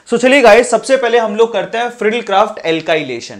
सो चलिए गाइस, सबसे पहले हम लोग करते हैं फ्रिडल-क्राफ्ट एल्काइलेशन।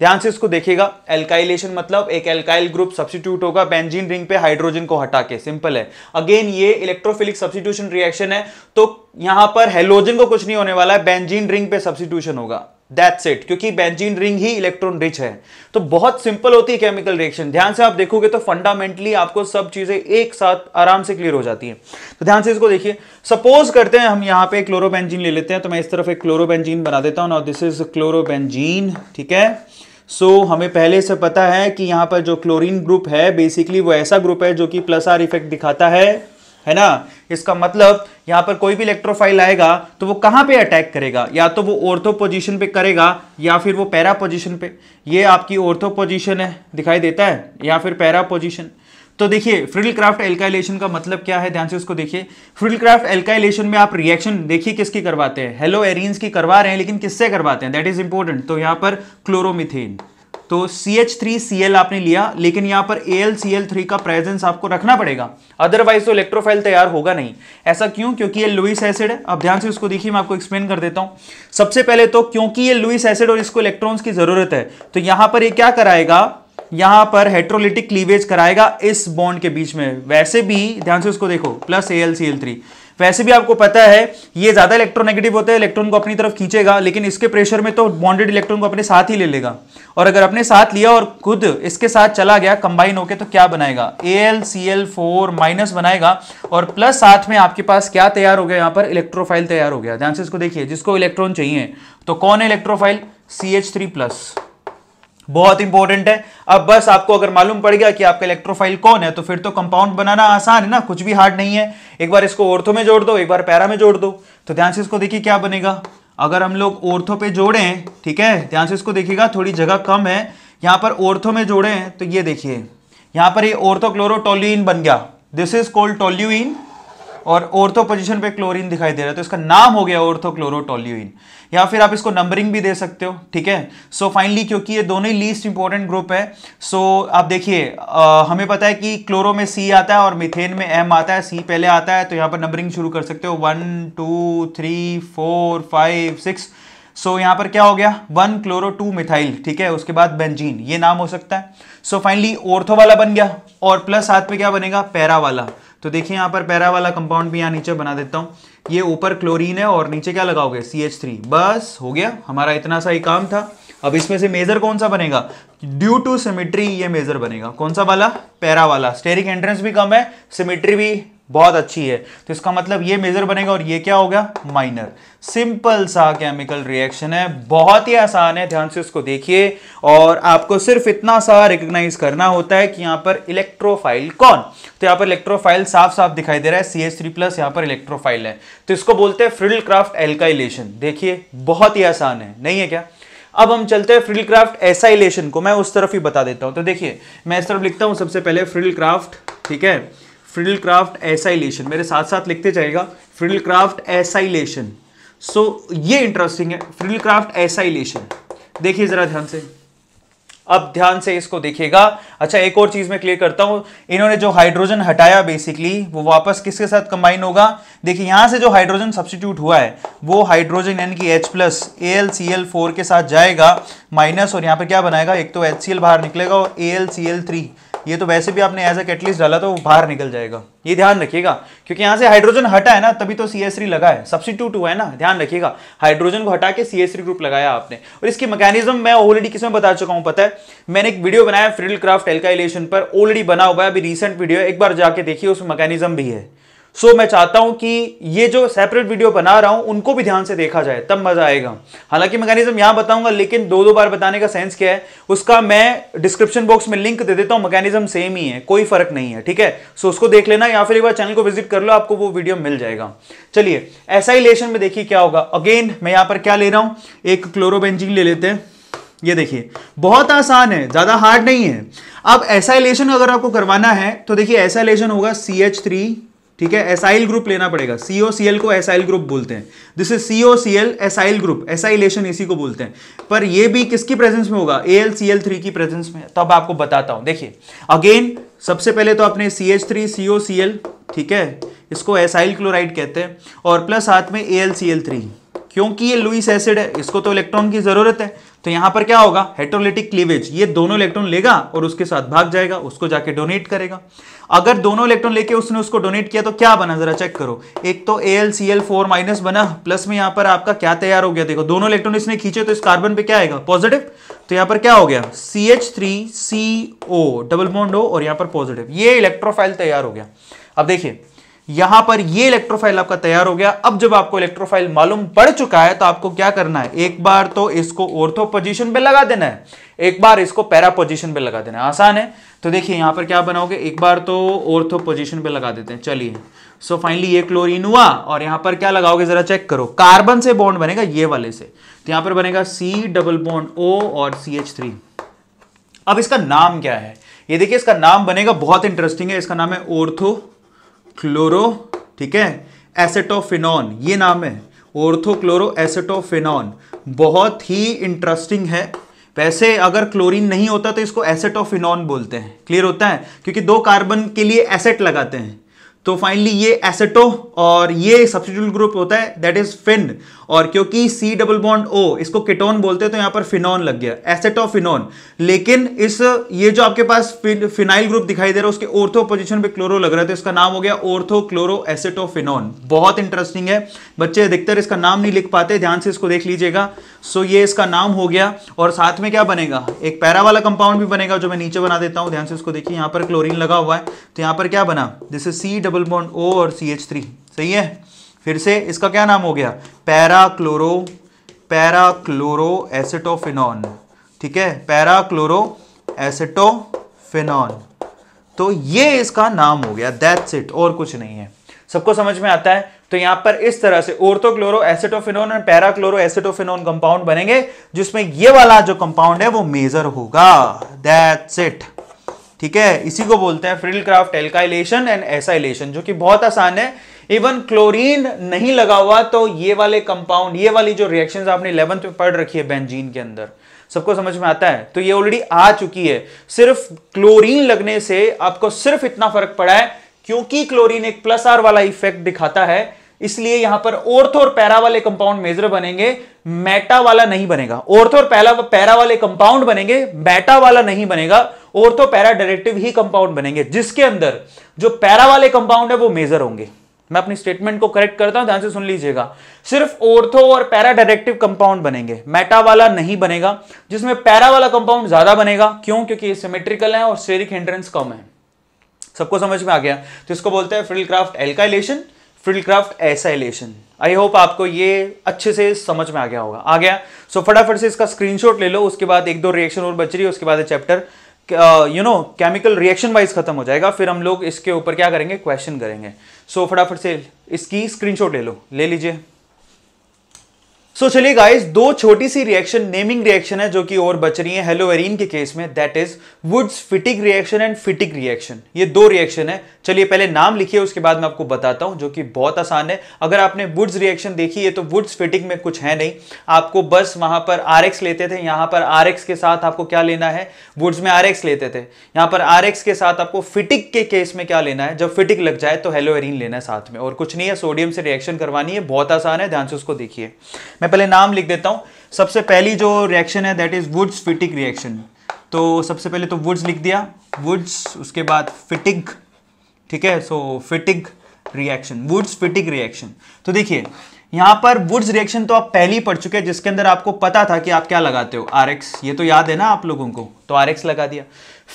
ध्यान से इसको देखिएगा। एल्काइलेशन मतलब एक एल्काइल ग्रुप सब्स्टिट्यूट होगा बेंजीन रिंग पे हाइड्रोजन को हटा के। सिंपल है। अगेन ये इलेक्ट्रोफिलिक सब्स्टिट्यूशन रिएक्शन है, तो यहां पर हेलोजन को कुछ नहीं होने वाला है, बेंजीन रिंग पे सब्स्टिट्यूशन होगा। दैट्स इट, क्योंकि बेंजीन रिंग ही इलेक्ट्रॉन रिच है। तो बहुत सिंपल होती है केमिकल रिएक्शन। ध्यान से आप देखोगे तो फंडामेंटली आपको सब चीजें एक साथ आराम से क्लियर हो जाती हैं। तो ध्यान से इसको देखिए। सपोज करते हैं हम यहां पे क्लोरोबेंजीन ले लेते हैं, तो मैं इस तरफ एक क्लोरोबेंजीन बना देता हूं। नाउ दिस इज क्लोरोबेंजीन, ठीक है। सो हमें पहले से पता है कि यहां पर जो क्लोरीन ग्रुप है बेसिकली वो ऐसा ग्रुप है जो कि प्लस आर इफेक्ट दिखाता है ना। इसका मतलब यहां पर कोई भी इलेक्ट्रोफाइल आएगा तो वो कहां पे अटैक करेगा, या तो वो ऑर्थो पोजीशन पे करेगा या फिर वो पैरा पोजीशन पे। ये आपकी ऑर्थो पोजीशन है, दिखाई देता है, या फिर पैरा पोजीशन। तो देखिए फ्रिडल-क्राफ्ट एल्काइलेशन का मतलब क्या है, ध्यान से उसको देखिए। फ्रिडल-क्राफ्ट एल्काइलेशन में आप रिएक्शन देखिए किसकी करवाते हैं, हेलो एरीन्स की करवा रहे हैं, लेकिन किससे करवाते हैं, दैट इज इंपॉर्टेंट। तो यहां पर क्लोरोमीथेन, तो CH3Cl आपने लिया, लेकिन यहां पर AlCl3 का प्रेजेंस आपको रखना पड़ेगा, अदरवाइज तो इलेक्ट्रोफाइल तैयार होगा नहीं। ऐसा क्यों? क्योंकि ये लुईस एसिड है। अब ध्यान से इसको देखिए, मैं आपको एक्सप्लेन कर देता हूं। सबसे पहले तो क्योंकि ये लुईस एसिड और इसको इलेक्ट्रॉन्स की जरूरत है, तो यहां पर ये क्या कराएगा, यहां पर हेट्रोलिटिक क्लीवेज कराएगा इस बॉन्ड के बीच में। वैसे भी ध्यान से उसको देखो, प्लस AlCl3, वैसे भी आपको पता है ये ज्यादा इलेक्ट्रोनेगेटिव होता है, इलेक्ट्रॉन को अपनी तरफ खींचेगा, लेकिन इसके प्रेशर में तो बॉन्डेड इलेक्ट्रॉन को अपने साथ ही ले लेगा। और अगर अपने साथ लिया और खुद इसके साथ चला गया कंबाइन होके, तो क्या बनाएगा, AlCl4 माइनस बनाएगा, और प्लस साथ में आपके पास क्या तैयार हो गया, यहां पर इलेक्ट्रोफाइल तैयार हो गया। ध्यान से इसको देखिए, जिसको इलेक्ट्रॉन चाहिए, तो कौन है इलेक्ट्रोफाइल, CH3+। बहुत इंपॉर्टेंट है। अब बस आपको अगर मालूम पड़ गया कि आपका इलेक्ट्रोफाइल कौन है, तो फिर तो कंपाउंड बनाना आसान है ना, कुछ भी हार्ड नहीं है। एक बार इसको ऑर्थो में जोड़ दो, एक बार पैरा में जोड़ दो। तो ध्यान से इसको देखिए क्या बनेगा। अगर हम लोग ऑर्थो पे जोड़ें, ठीक है, ध्यान से इसको देखिएगा, थोड़ी जगह कम है, यहां पर ऑर्थो में जोड़ें तो ये देखिए, यहां पर ये ऑर्थोक्लोरोटोल्यूइन बन गया, दिस इज कॉल्ड टोल्यूइन, और ऑर्थो पोजीशन पे क्लोरीन दिखाई दे रहा है, तो इसका नाम हो गया ऑर्थोक्लोरोटोल्यूइन। या फिर आप इसको नंबरिंग भी दे सकते हो, ठीक है। सो फाइनली क्योंकि ये दोनों ही लीस्ट इंपॉर्टेंट ग्रुप है, सो आप देखिए हमें पता है कि क्लोरो में C आता है और मीथेन में M आता है, C पहले आता है, तो यहाँ पर नंबरिंग शुरू कर सकते हो, 1 2 3 4 5 6। सो यहाँ पर क्या हो गया, 1 क्लोरो 2 मिथाइल, ठीक है, उसके बाद बेंजीन, ये नाम हो सकता है। सो फाइनली ऑर्थो वाला बन गया, और प्लस साथ में क्या बनेगा, पैरा वाला। तो देखिए यहाँ पर पैरा वाला कंपाउंड भी यहाँ नीचे बना देता हूँ। ये ऊपर क्लोरीन है और नीचे क्या लगाओगे, CH3, बस हो गया, हमारा इतना सा ही काम था। अब इसमें से मेजर कौन सा बनेगा, ड्यू टू सिमेट्री ये मेजर बनेगा, कौन सा वाला, पैरा वाला। स्टेरिक एंट्रेंस भी कम है, सिमेट्री भी बहुत अच्छी है, तो इसका मतलब ये मेजर बनेगा, और ये क्या हो गया, माइनर। सिंपल सा केमिकल रिएक्शन है, बहुत ही आसान है। ध्यान से उसको देखिए, और आपको सिर्फ इतना सा रिकॉग्नाइज करना होता है कि यहां पर इलेक्ट्रोफाइल कौन। तो यहां पर इलेक्ट्रोफाइल साफ साफ दिखाई दे रहा है, CH3+, यहां पर इलेक्ट्रोफाइल है, तो इसको बोलते हैं फ्रिडल-क्राफ्ट एल्काइलेशन। देखिए बहुत ही आसान है, नहीं है क्या। अब हम चलते हैं फ्रिडल-क्राफ्ट एसाइलेशन को, मैं उस तरफ ही बता देता हूं। तो देखिए मैं इस तरफ लिखता हूं सबसे पहले फ्रिडल-क्राफ्ट, ठीक है, फ्रिडल-क्राफ्ट एसाइलेशन, मेरे साथ साथ लिखते जाएगा, फ्रिडल-क्राफ्ट एसाइलेशन। सो ये इंटरेस्टिंग है, फ्रिडल-क्राफ्ट एसाइलेशन। देखिए जरा ध्यान से, अब ध्यान से इसको देखिएगा। अच्छा एक और चीज मैं क्लियर करता हूं, इन्होंने जो हाइड्रोजन हटाया बेसिकली वो वापस किसके साथ कंबाइन होगा, देखिए यहां से जो हाइड्रोजन सब्स्टिट्यूट हुआ है वो हाइड्रोजन यानी कि H+ AlCl4 के साथ जाएगा माइनस, और यहां पर क्या बनाएगा, एक तो HCl बाहर निकलेगा और AlCl3, ये तो वैसे भी आपने एज अ कैटलिस्ट डाला तो वो बाहर निकल जाएगा, ये ध्यान रखिएगा, क्योंकि यहां से हाइड्रोजन हटा है ना, तभी तो CH3 लगा है, सब्स्टिट्यूट हुआ है ना, ध्यान रखिएगा। हाइड्रोजन को हटा के CH3 ग्रुप लगाया आपने, और इसकी मैकेनिज्म मैं ऑलरेडी किसमें बता चुका हूं, पता है, मैंने एक वीडियो बनाया फ्रिडल-क्राफ्ट एल्काइलेशन पर, ऑलरेडी बना हुआ है, अभी रिसेंट वीडियो है, एक बार जाके देखिए, उसमें मैकेनिज्म भी है। सो मैं चाहता हूं कि ये जो सेपरेट वीडियो बना रहा हूं उनको भी ध्यान से देखा जाए, तब मजा आएगा। हालांकि मैकेनिज्म यहां बताऊंगा, लेकिन दो बार बताने का सेंस क्या है, उसका मैं डिस्क्रिप्शन बॉक्स में लिंक दे देता हूं, मैकेनिज्म सेम ही है, कोई फर्क नहीं है, ठीक है। सो उसको देख लेना, या फिर एक बार चैनल को विजिट कर लो, आपको वो वीडियो मिल जाएगा। चलिए एसाइलेशन में देखिए क्या होगा। अगेन मैं यहां पर क्या ले रहा हूं, एक क्लोरोबेंजीन ले लेते हैं, ये देखिए बहुत आसान है, ज्यादा हार्ड नहीं है। अब एसाइलेशन अगर आपको करवाना है तो देखिए एसाइलेशन होगा CH3, ठीक है, एसाइल ग्रुप लेना पड़ेगा, COCl को एसाइल ग्रुप बोलते हैं, this is COCl acyl group, acylation इसी को बोलते हैं। पर ये भी किसकी प्रेजेंस में होगा, AlCl3 की प्रेजेंस में, तो अब आपको बताता हूं। देखिए अगेन सबसे पहले तो अपने CH3COCl, ठीक है, इसको एसाइल क्लोराइड कहते हैं, और प्लस साथ में AlCl3, क्योंकि ये लुईस एसिड है, इसको तो इलेक्ट्रॉन की जरूरत है, तो यहां पर क्या होगा, हेटेरोलिटिक क्लीवेज, ये दोनों इलेक्ट्रॉन लेगा और उसके साथ भाग जाएगा, उसको जाके डोनेट करेगा। अगर दोनों इलेक्ट्रॉन लेके उसने उसको डोनेट किया तो क्या बना, जरा चेक करो, एक तो AlCl4- बना, प्लस में यहां पर आपका क्या तैयार हो गया, देखो दोनों इलेक्ट्रॉन इसने खींचे तो इस कार्बन पे क्या आएगा, पॉजिटिव, तो यहां पर क्या हो गया, CH3CO डबल बॉन्ड O और यहां पर पॉजिटिव, ये इलेक्ट्रोफाइल तैयार हो गया। अब देखिए यहां पर ये इलेक्ट्रोफाइल आपका तैयार हो गया। अब जब आपको इलेक्ट्रोफाइल मालूम पड़ चुका है तो आपको क्या करना है, एक बार तो इसको ऑर्थो पोजीशन पे लगा देना है, एक बार इसको पैरा पोजीशन पे लगा देना है, आसान है। तो देखिए यहां पर क्या बनाओगे, एक बार तो ऑर्थो पोजीशन पे लगा देते हैं, चलिए। सो फाइनली ये क्लोरीन हुआ और यहां पर क्या लगाओगे, जरा चेक करो, कार्बन से बॉन्ड बनेगा ये वाले से, तो यहां पर बनेगा C डबल बॉन्ड O और CH3। अब इसका नाम क्या है, ये देखिए इसका नाम बनेगा, बहुत इंटरेस्टिंग है, इसका नाम है ऑर्थो क्लोरो, ठीक है, एसेटोफिनॉन, ये नाम है ऑर्थो क्लोरो एसेटोफिनॉन, बहुत ही इंटरेस्टिंग है। वैसे अगर क्लोरीन नहीं होता तो इसको एसेटोफिनॉन बोलते हैं, क्लियर होता है, क्योंकि 2 कार्बन के लिए एसेट लगाते हैं, तो फाइनली ये एसेटो और ये सब्स्टिट्यूट ग्रुप होता है दैट इज फिन, और क्योंकि C डबल बॉन्ड O इसको कीटोन बोलते हैं तो यहां पर फिनॉन लग गया, एसेटोफिनॉन। लेकिन इस ये जो आपके पास फिनाइल ग्रुप दिखाई दे रहा है उसके ऑर्थो पोजीशन पे क्लोरो लग रहा है, तो इसका नाम हो गया ऑर्थो क्लोरो एसेटोफिनॉन। बहुत इंटरेस्टिंग है, बच्चे अधिकतर इसका नाम नहीं लिख पाते, ध्यान से इसको देख लीजिएगा। सो ये इसका नाम हो गया, और साथ में क्या बनेगा, एक पैरा वाला कंपाउंड भी बनेगा जो मैं नीचे बना देता हूं, ध्यान से इसको देखिए, यहां पर क्लोरीन लगा हुआ है तो यहां पर क्या बना, this is C double bond O और CH3, सही है। फिर से इसका क्या नाम हो गया, पैरा क्लोरो एसेटोफिनॉन, ठीक है, पैरा क्लोरो एसेटोफिनॉन, तो ये इसका नाम हो गया, दैट्स इट, और कुछ नहीं है। सबको समझ में आता है। तो यहां पर इस तरह से ऑर्थो क्लोरो एसेटोफिनॉन और पैरा क्लोरो एसेटोफिनॉन कंपाउंड बनेंगे, जिसमें ये वाला जो कंपाउंड है वो मेजर होगा, दैट्स इट, ठीक है। इसी को बोलते हैं फ्रिडल-क्राफ्ट एल्काइलेशन एंड एसाइलेशन, जो कि बहुत आसान है। इवन क्लोरीन नहीं लगा हुआ तो ये वाले कंपाउंड, ये वाली जो रिएक्शंस आपने 11th में पढ़ रखी है बेंजीन के अंदर, सबको समझ में आता है, तो ये ऑलरेडी आ चुकी है। सिर्फ क्लोरीन लगने से आपको सिर्फ इतना फर्क पड़ा है, क्योंकि क्लोरीन एक +R वाला इफेक्ट दिखाता है, इसलिए यहां पर ऑर्थो और पैरा वाले कंपाउंड मेजर बनेंगे, मेटा वाला नहीं बनेगा। ऑर्थो और पैरा वाले कंपाउंड बनेंगे, मेटा वाला नहीं बनेगा। ऑर्थो पैरा डायरेक्टिव ही कंपाउंड बनेंगे, जिसके अंदर जो पैरा वाले कंपाउंड है वो मेजर होंगे। मैं अपनी स्टेटमेंट को करेक्ट करता हूं, ध्यान से सुन लीजिएगा। सिर्फ ऑर्थो और पैरा डायरेक्टिव कंपाउंड बनेंगे, मेटा वाला नहीं बनेगा, जिसमें पैरा वाला कंपाउंड ज्यादा बनेगा। क्यों? क्योंकि ये सिमेट्रिकल है और स्टेरिक हिंड्रेंस कम है। सबको समझ में आ गया? तो इसको बोलते हैं Friedel-craft alkylation, Friedel-craft acylation. I hope आपको ये अच्छे से समझ में आ गया होगा। आ गया? सो फटाफट से इसका स्क्रीनशॉट ले लो, उसके बाद 1-2 रिएक्शन और बच रही है, उसके बाद चैप्टर केमिकल रिएक्शन वाइज खत्म हो जाएगा। फिर हम लोग इसके ऊपर क्या करेंगे, क्वेश्चन करेंगे। सो फटाफट से इसकी स्क्रीनशॉट ले लो, ले लीजिए। सो चलिए गाइस, 2 छोटी सी रिएक्शन, नेमिंग रिएक्शन है जो कि और बच रही है हेलोवेरिन के केस में, that is Wurtz Fittig reaction and Fittig reaction. ये 2 रिएक्शन है। चलिए पहले नाम लिखिए, उसके बाद मैं आपको बताता हूं, जो कि बहुत आसान है। अगर आपने वुड्स रिएक्शन देखी है तो वुड्स फिटिक में कुछ है नहीं, आपको बस वहां पर RX लेते थे, यहां पर RX के साथ आपको क्या लेना है, वुड्स में RX लेते थे, यहां पर RX के साथ आपको फिटिक के केस में क्या लेना है, जब फिटिक लग जाए तो हेलोवेरिन लेना है साथ में, और कुछ नहीं है। सोडियम से रिएक्शन करवानी है, बहुत आसान है, ध्यान से उसको देखिए। मैं पहले नाम लिख देता हूं। सबसे पहली जो रिएक्शन है that is Wurtz Fittig reaction. तो सबसे पहले तो वुड्स लिख दिया, वुड्स, उसके बाद फिटिक, ठीक है। So Fittig reaction, Wurtz Fittig reaction. तो देखिए यहां पर वुड्स रिएक्शन तो आप पहले ही पढ़ चुके हैं, जिसके अंदर आपको पता था कि आप क्या लगाते हो, RX, ये तो याद है ना आप लोगों को, तो RX लगा दिया।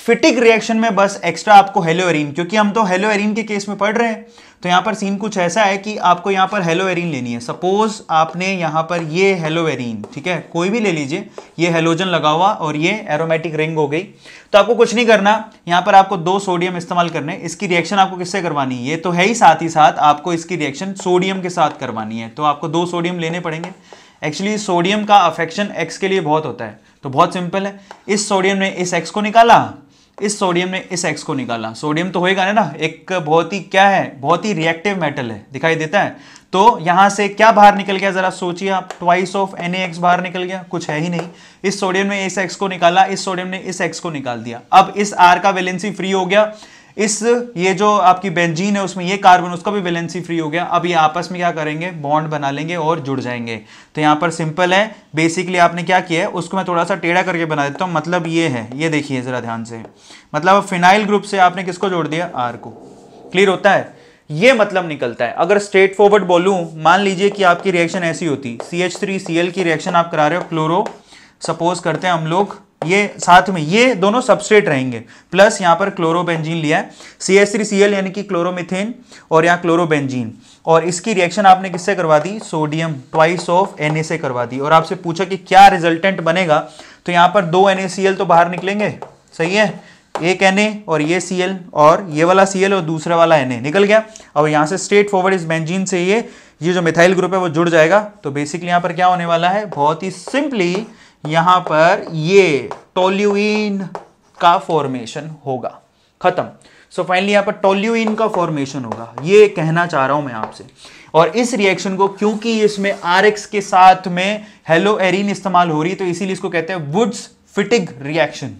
फिटिक रिएक्शन में बस एक्स्ट्रा आपको हेलोवेरिन, क्योंकि हम तो हेलोवेरिन के केस में पढ़ रहे हैं, तो यहां पर सीन कुछ ऐसा है कि आपको यहां पर हेलोवेरिन लेनी है। सपोज आपने यहां पर ये हेलोवेरिन, ठीक है, कोई भी ले लीजिए, ये हेलोजन लगा हुआ और ये एरोमेटिक रिंग हो गई, तो आपको कुछ नहीं करना, यहां पर आपको 2 सोडियम इस्तेमाल करने। इसकी रिएक्शन आपको किससे करवानी है, ये तो है ही, साथ ही साथ आपको इसकी रिएक्शन सोडियम के साथ करवानी है, तो आपको 2 सोडियम लेने पड़ेंगे। एक्चुअली सोडियम का अफेक्शन X के लिए बहुत होता है, तो बहुत सिंपल है, इस सोडियम ने इस X को निकाला, इस सोडियम ने इस X को निकाला। सोडियम तो होएगा ना, एक बहुत ही क्या है, बहुत ही रिएक्टिव मेटल है, दिखाई देता है। तो यहां से क्या बाहर निकल गया, जरा सोचिए आप, ट्वाइस ऑफ NaX बाहर निकल गया, कुछ है ही नहीं। इस सोडियम ने इस X को निकाला, इस सोडियम ने इस X को निकाल दिया। अब इस R का वैलेंसी फ्री हो गया, इस ये जो आपकी बेंजीन है उसमें ये कार्बन, उसका भी वैलेंसी फ्री हो गया। अब ये आपस में क्या करेंगे, बॉन्ड बना लेंगे और जुड़ जाएंगे। तो यहाँ पर सिंपल है, बेसिकली आपने क्या किया है, उसको मैं थोड़ा सा टेढ़ा करके बना देता हूँ। मतलब ये है, ये देखिए जरा ध्यान से, मतलब फिनाइल ग्रुप से आपने किसको जोड़ दिया, आर को। क्लियर होता है, ये मतलब निकलता है। अगर स्ट्रेट फॉरवर्ड बोलूं, मान लीजिए कि आपकी रिएक्शन ऐसी होती, CH3Cl की रिएक्शन आप करा रहे हो क्लोरो, सपोज करते हैं हम लोग, ये साथ में ये दोनों सबस्ट्रेट रहेंगे, प्लस यहां पर क्लोरोबेंजीन लिया है, CH3Cl यानी कि क्लोरोमीथेन, और यहाँ क्लोरोबेंजीन, और इसकी रिएक्शन आपने किससे करवा दी, सोडियम ट्वाइस ऑफ Na से करवा दी। और आपसे पूछा कि क्या रिजल्टेंट बनेगा, तो यहां पर 2 NaCl तो बाहर निकलेंगे, सही है, एक Na और ये Cl, और ये वाला Cl और दूसरा वाला Na निकल गया। अब यहां से स्ट्रेट फॉरवर्ड इस बेंजीन से ये जो मिथाइल ग्रुप है वो जुड़ जाएगा। तो बेसिकली यहां पर क्या होने वाला है, बहुत ही सिंपली यहां पर ये टोल्यूइन का फॉर्मेशन होगा, खत्म। सो फाइनली यहां पर टोल्यूइन का फॉर्मेशन होगा, ये कहना चाह रहा हूं मैं आपसे। और इस रिएक्शन को, क्योंकि इसमें RX के साथ में हेलो एरीन इस्तेमाल हो रही है, तो इसीलिए इसको कहते हैं वुड्स फिटिग रिएक्शन।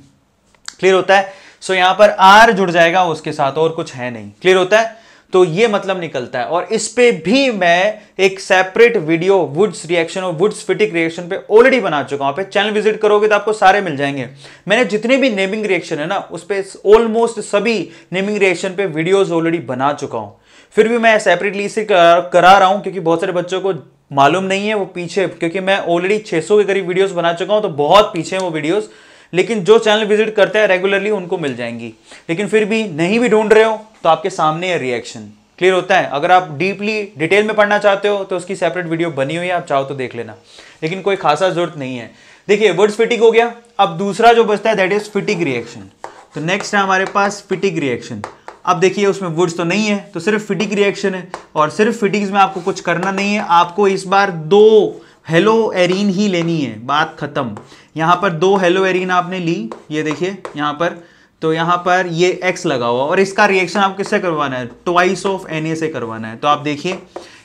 क्लियर होता है। सो यहां पर R जुड़ जाएगा उसके साथ, और कुछ है नहीं। क्लियर होता है। तो ये मतलब निकलता है। और इस पे भी मैं एक सेपरेट वीडियो वुड्स रिएक्शन और वुड्स फिटिक रिएक्शन पे ऑलरेडी बना चुका हूं। आप चैनल विजिट करोगे तो आपको सारे मिल जाएंगे। मैंने जितने भी नेमिंग रिएक्शन है ना, उस पे ऑलमोस्ट सभी नेमिंग रिएक्शन पे वीडियोस ऑलरेडी बना चुका हूं। फिर भी मैं सेपरेटली इसे करा रहा हूं, क्योंकि बहुत सारे बच्चों को मालूम नहीं है वो पीछे, क्योंकि मैं ऑलरेडी 600 के करीब वीडियोस बना चुका हूं, तो बहुत पीछे हैं वो वीडियोस। लेकिन जो चैनल विजिट करते हैं रेगुलरली उनको मिल जाएंगी। लेकिन फिर भी नहीं भी ढूंढ रहे हो तो आपके सामने है रिएक्शन। क्लियर होता है। अगर आप डीपली डिटेल में पढ़ना चाहते हो तो उसकी सेपरेट वीडियो बनी हुई है, आप चाहो तो देख लेना, लेकिन कोई खासा जरूरत नहीं है। देखिए वुड्स फिटिक हो गया। अब दूसरा जो बचता है दैट इज फिटिक रिएक्शन। तो नेक्स्ट है हमारे पास फिटिक रिएक्शन। अब देखिए उसमें वुड्स तो नहीं है, तो सिर्फ फिटिक रिएक्शन है। और सिर्फ फिटिक्स में आपको कुछ करना नहीं है, आपको इस बार 2 हेलो एरीन ही लेनी है, बात खत्म। यहां पर 2 हेलो एरीन आपने ली, ये देखिए यहां पर, तो यहां पर ये X लगा हुआ, और इसका रिएक्शन आपको किससे करवाना है, ट्वाइस ऑफ Na से करवाना है। तो आप देखिए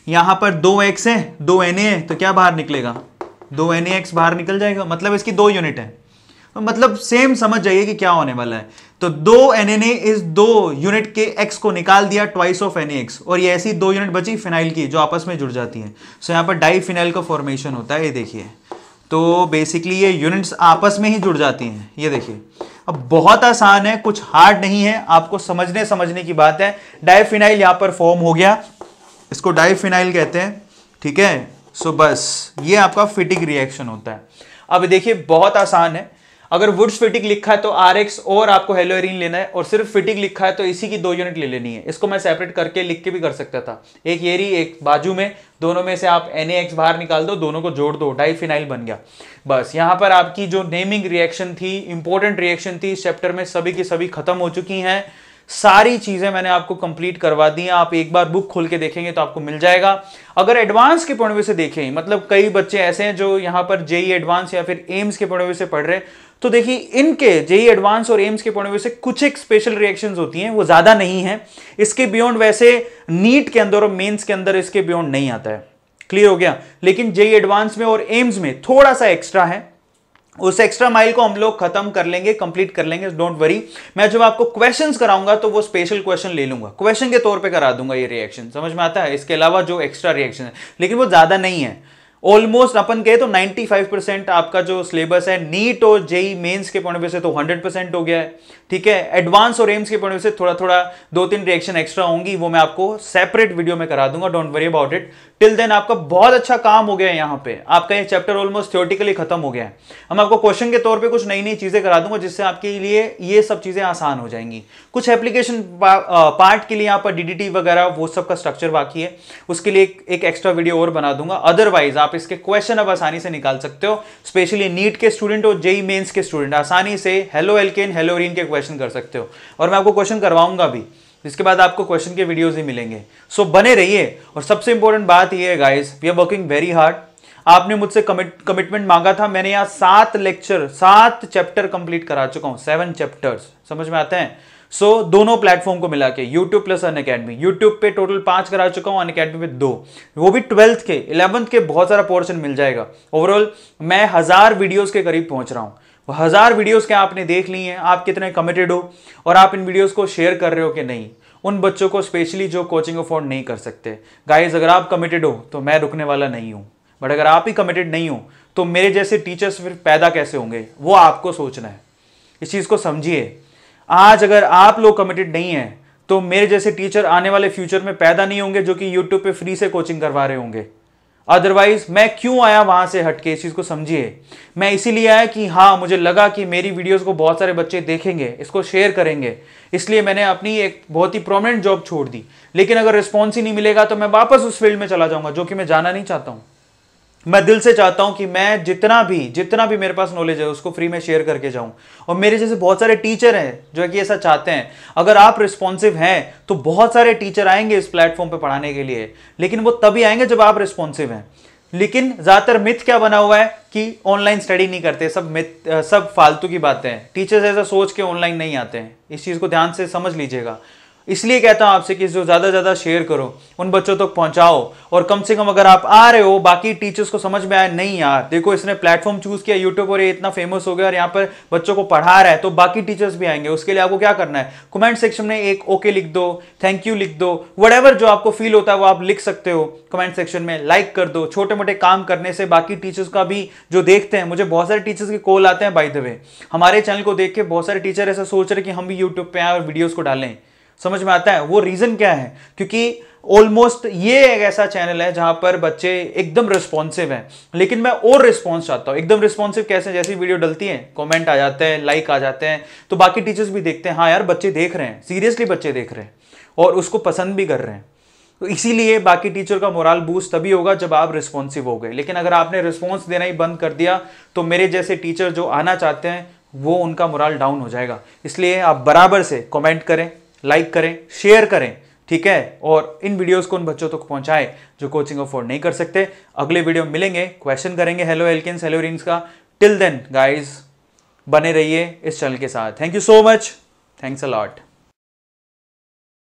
यहां पर 2X है, 2 Na है, तो क्या बाहर निकलेगा, 2 NaX बाहर निकल जाएगा, मतलब इसकी 2 यूनिट है। तो मतलब सेम समझ जाइए कि क्या होने वाला है। तो 2 Na इस 2 यूनिट के X को निकाल दिया, ट्वाइस ऑफ NaX, और ये ऐसी 2 यूनिट बची फिनाइल की जो आपस में जुड़ जाती है। सो यहां पर डाई फिनाइल का फॉर्मेशन होता है, ये देखिए। तो बेसिकली ये यूनिट्स आपस में ही जुड़ जाती हैं, ये देखिए। अब बहुत आसान है, कुछ हार्ड नहीं है, आपको समझने की बात है। डाइफिनाइल यहां पर फॉर्म हो गया, इसको डाइफिनाइल कहते हैं, ठीक है। सो बस ये आपका फिटिक रिएक्शन होता है। अब देखिए बहुत आसान है। अगर वुड्स फिटिक लिखा है तो RX और आपको हेलो एरीन लेना है, और सिर्फ फिटिक लिखा है तो इसी की 2 यूनिट ले लेनी है। इसको मैं सेपरेट करके लिख के भी कर सकता था, एक येरी एक बाजू में, दोनों में से आप NaX बाहर निकाल दो, दोनों को जोड़ दो, डाइफिनाइल बन गया। बस यहां पर आपकी जो नेमिंग रिएक्शन थी, इंपॉर्टेंट रिएक्शन थी इस चैप्टर में, सभी की सभी खत्म हो चुकी हैं। सारी चीजें मैंने आपको कंप्लीट करवा दी हैं। आप एक बार बुक खोल के देखेंगे तो आपको मिल जाएगा। अगर एडवांस के पॉइंट ऑफ व्यू से देखें, मतलब कई बच्चे ऐसे हैं जो यहाँ पर जेई एडवांस या फिर एम्स के पॉइंट ऑफ व्यू से पढ़ रहे हैं, तो देखिए इनके जेई एडवांस और एम्स के पॉइंट ऑफ व्यू से कुछ एक स्पेशल रिएक्शंस होती हैं, वो ज्यादा नहीं है। इसके बियॉन्ड वैसे नीट के अंदर और मेंस के अंदर इसके बियॉन्ड नहीं आता है। क्लियर हो गया। लेकिन जेई एडवांस में और एम्स में थोड़ा सा एक्स्ट्रा है, उस एक्स्ट्रा माइल को हम लोग खत्म कर लेंगे, कंप्लीट कर लेंगे, डोंट वरी। मैं जब आपको क्वेश्चंस कराऊंगा तो वो स्पेशल क्वेश्चन ले लूंगा, क्वेश्चन के तौर पे करा दूंगा ये रिएक्शन, समझ में आता है। इसके अलावा जो एक्स्ट्रा रिएक्शन है, लेकिन वो ज्यादा नहीं है। ऑलमोस्ट अपन कहे तो 95% आपका जो सिलेबस है नीट और जेई मेंस के पॉइंट ऑफ व्यू से तो 100% हो गया है, ठीक है। एडवांस और एम्स के पॉइंट ऑफ व्यू से थोड़ा थोड़ा 2-3 रिएक्शन एक्स्ट्रा होंगी, वो मैं आपको सेपरेट वीडियो में करा दूंगा, don't worry about it. Till then आपका बहुत अच्छा काम हो गया है। यहाँ पे आपका ये चैप्टर ऑलमोस्ट थ्योरेटिकली खत्म हो गया है। हम आपको क्वेश्चन के तौर पे कुछ नई नई चीजें करा दूंगा, जिससे आपके लिए ये सब चीजें आसान हो जाएंगी। कुछ एप्लीकेशन पार्ट के लिए यहाँ पर DDT वगैरह वो सब का स्ट्रक्चर बाकी है, उसके लिए एक एक्स्ट्रा वीडियो और बना दूंगा। अदरवाइज आप इसके क्वेश्चन अब आसानी से निकाल सकते हो, स्पेशली नीट के स्टूडेंट और जेई मेंस के स्टूडेंट आसानी से हेलो एल्केन हेलो एरीन के क्वेश्चन कर सकते हो, और मैं आपको क्वेश्चन करवाऊंगा भी। इसके बाद आपको क्वेश्चन के वीडियोस ही मिलेंगे। सो बने रहिए। और सबसे इंपॉर्टेंट बात यह है guys, we are working very hard. आपने मुझसे कमिटमेंट मांगा था, मैंने यहाँ 7 चैप्टर कंप्लीट करा चुका हूं, 7 चैप्टर्स, समझ में आते हैं। सो दोनों प्लेटफॉर्म को मिला के यूट्यूब प्लस अनअकैडमी, यूट्यूब पे टोटल 5 करा चुका हूं, अनअकैडमी पे 2, वो भी 12th के 11th के बहुत सारा पोर्शन मिल जाएगा। ओवरऑल मैं 1000 वीडियोस के करीब पहुंच रहा हूं, 1000 वीडियोस क्या आपने देख ली हैं, आप कितने कमिटेड हो और आप इन वीडियोस को शेयर कर रहे हो कि नहीं, उन बच्चों को स्पेशली जो कोचिंग अफोर्ड नहीं कर सकते। गाइस अगर आप कमिटेड हो तो मैं रुकने वाला नहीं हूं, बट अगर आप ही कमिटेड नहीं हो तो मेरे जैसे टीचर्स फिर पैदा कैसे होंगे, वो आपको सोचना है। इस चीज को समझिए। आज अगर आप लोग कमिटेड नहीं है तो मेरे जैसे टीचर आने वाले फ्यूचर में पैदा नहीं होंगे जो कि यूट्यूब पे फ्री से कोचिंग करवा रहे होंगे। अदरवाइज मैं क्यों आया वहां से हटके, इस चीज को समझिए। मैं इसीलिए आया कि हाँ मुझे लगा कि मेरी वीडियोस को बहुत सारे बच्चे देखेंगे, इसको शेयर करेंगे, इसलिए मैंने अपनी एक बहुत ही प्रोमिनेंट जॉब छोड़ दी। लेकिन अगर रिस्पॉन्स ही नहीं मिलेगा तो मैं वापस उस फील्ड में चला जाऊंगा जो कि मैं जाना नहीं चाहता हूं। मैं दिल से चाहता हूं कि मैं जितना भी मेरे पास नॉलेज है उसको फ्री में शेयर करके जाऊं। और मेरे जैसे बहुत सारे टीचर हैं जो कि ऐसा चाहते हैं। अगर आप रिस्पॉन्सिव हैं तो बहुत सारे टीचर आएंगे इस प्लेटफॉर्म पे पढ़ाने के लिए, लेकिन वो तभी आएंगे जब आप रिस्पॉन्सिव हैं। लेकिन ज्यादातर मिथ क्या बना हुआ है कि ऑनलाइन स्टडी नहीं करते, सब मिथ, सब फालतू की बातें हैं। टीचर्स ऐसा सोच के ऑनलाइन नहीं आते हैं, इस चीज को ध्यान से समझ लीजिएगा। इसलिए कहता हूं आपसे कि जो ज्यादा शेयर करो, उन बच्चों तक पहुंचाओ। और कम से कम अगर आप आ रहे हो, बाकी टीचर्स को समझ में आया नहीं यार देखो इसने प्लेटफॉर्म चूज किया यूट्यूब और ये इतना फेमस हो गया और यहाँ पर बच्चों को पढ़ा रहा है, तो बाकी टीचर्स भी आएंगे। उसके लिए आपको क्या करना है, कमेंट सेक्शन में एक ओके लिख दो, थैंक यू लिख दो, व्हाटएवर जो आपको फील होता है वो आप लिख सकते हो कमेंट सेक्शन में। लाइक कर दो। छोटे मोटे काम करने से बाकी टीचर्स का भी जो देखते हैं, मुझे बहुत सारे टीचर्स के कॉल आते हैं बाय द वे, हमारे चैनल को देख के बहुत सारे टीचर ऐसा सोच रहे कि हम भी यूट्यूब पे आए और वीडियोस को डालें। समझ में आता है वो रीजन क्या है, क्योंकि ऑलमोस्ट ये एक ऐसा चैनल है जहां पर बच्चे एकदम रिस्पॉन्सिव हैं। लेकिन मैं और रिस्पॉन्स चाहता हूं। एकदम रिस्पॉन्सिव कैसे, जैसी वीडियो डलती है कमेंट आ जाते हैं, लाइक आ जाते हैं, तो बाकी टीचर्स भी देखते हैं हाँ यार बच्चे देख रहे हैं, सीरियसली बच्चे देख रहे हैं और उसको पसंद भी कर रहे हैं। तो इसीलिए बाकी टीचर का मोरल बूस्ट तभी होगा जब आप रिस्पॉन्सिव हो गए। लेकिन अगर आपने रिस्पॉन्स देना ही बंद कर दिया तो मेरे जैसे टीचर जो आना चाहते हैं वो उनका मोरल डाउन हो जाएगा। इसलिए आप बराबर से कमेंट करें, लाइक करें, शेयर करें, ठीक है, और इन वीडियोस को उन बच्चों तक पहुंचाएं जो कोचिंग अफोर्ड नहीं कर सकते। अगले वीडियो में मिलेंगे, क्वेश्चन करेंगे हेलो एल्केन्स हेलो रिंग्स का। टिल देन गाइस बने रहिए इस चैनल के साथ। Thank you so much, thanks a lot.